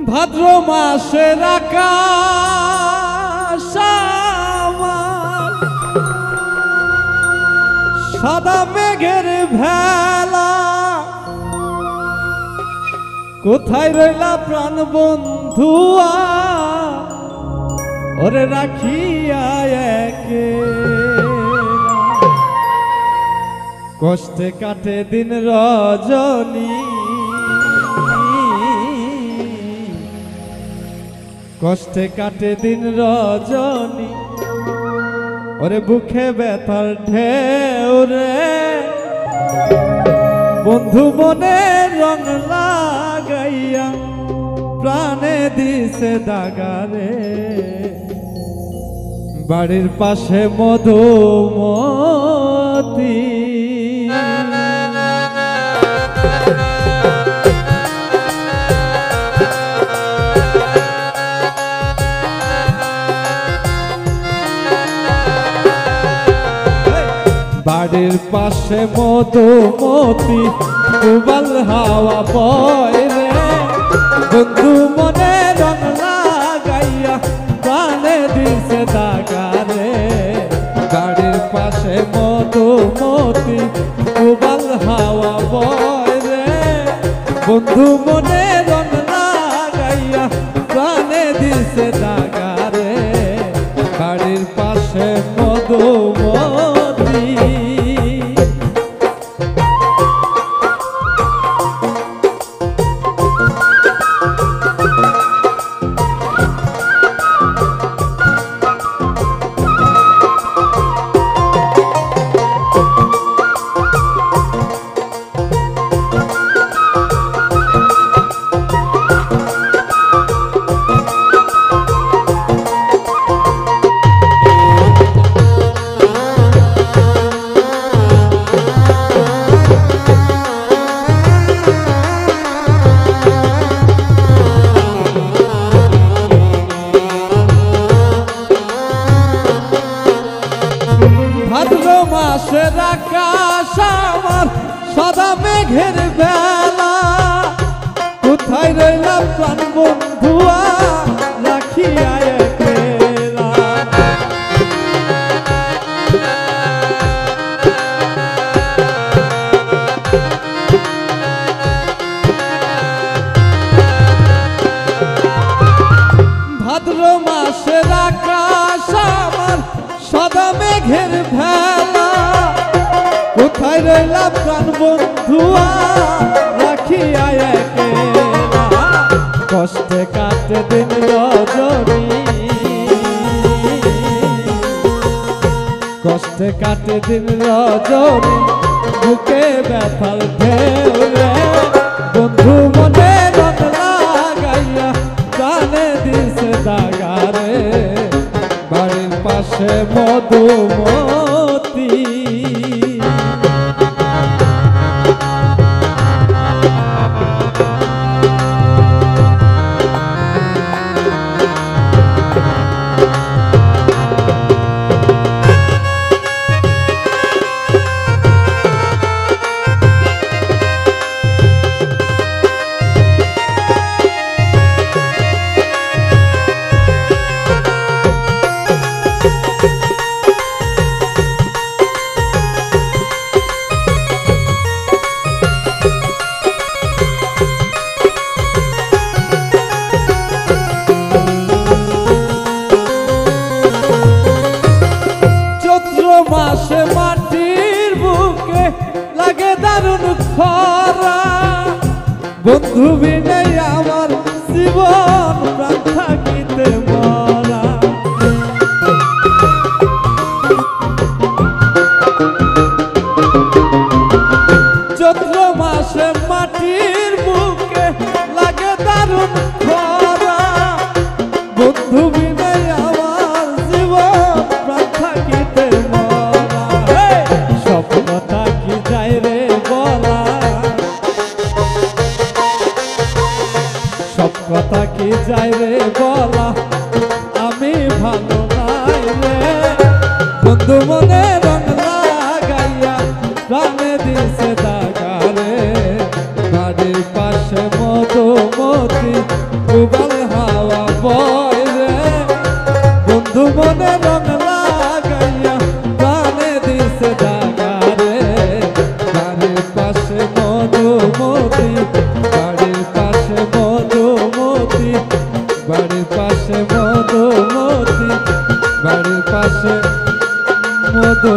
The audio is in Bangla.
ভাদ্র মাসের আকাশ আমার সাদা মেঘের ভেলা, কোথায় রইলা প্রাণ বন্ধুয়া ওরে রাখিয়া একেলা। কষ্টে কাটে দিন রজনী, কষ্টে কাটে দিন রজনী, ওরে বুকে ব্যথার ঢেউ রে বন্ধু মনে রং লাগাইয়া প্রাণে দিছে দাগারে। বাড়ির পাশে মধুমতি, বাড়ির পাশে মধুমতি উবাল হাওয়া বয় রে বন্ধু মনে রং লাগাইয়া প্রাণে দিছে দাগারে। বাড়ির পাশে মধুমতি উবাল হাওয়া বয় রে বন্ধু মনে রং লাগাইয়া প্রাণে দিছে দাগারে। বাড়ির পাশে মধুমতি। ভাদ্র মাসের আকাশ আমার সাদা মেঘের বেলা, কোথায় রইলাম প্রাণ বন্ধুয়া রাখিয়া একেলা। ভাদ্র মাসের আকাশ আমার সাদা মেঘের ভেলা, কোথায় রইলাম প্রাণ বন্ধুয়া রাখিয়া একেলা। কষ্টে কাটে দিন রজনী, কষ্টে কাটে দিন রজনী, বুকে ব্যথার ঢেউ রে বন্ধু মনে রং লাগাইয়া প্রাণে দিছে দাগারে। বাড়ির পাশে মধুমতি, মাসে মাটির বুকে লাগে দারুণ খরা, বন্ধু বিনে আমার জীবন প্রাণ থাকিতে মরা। চৈত্র মাসে মাটির বুকে লাগে দারুণ খরা, বন্ধু বিনে আমার জীবন প্রাণ থাকিতে মরা। সব কথা কি যায় রে বলা, সব কথা কি যায় রে বলা, আমি ভালো নাই রে বন্ধু মনে রং লাগাইয়া প্রাণে দিছে দাগারে। বাড়ির পাশে মধুমতি পাশে মধু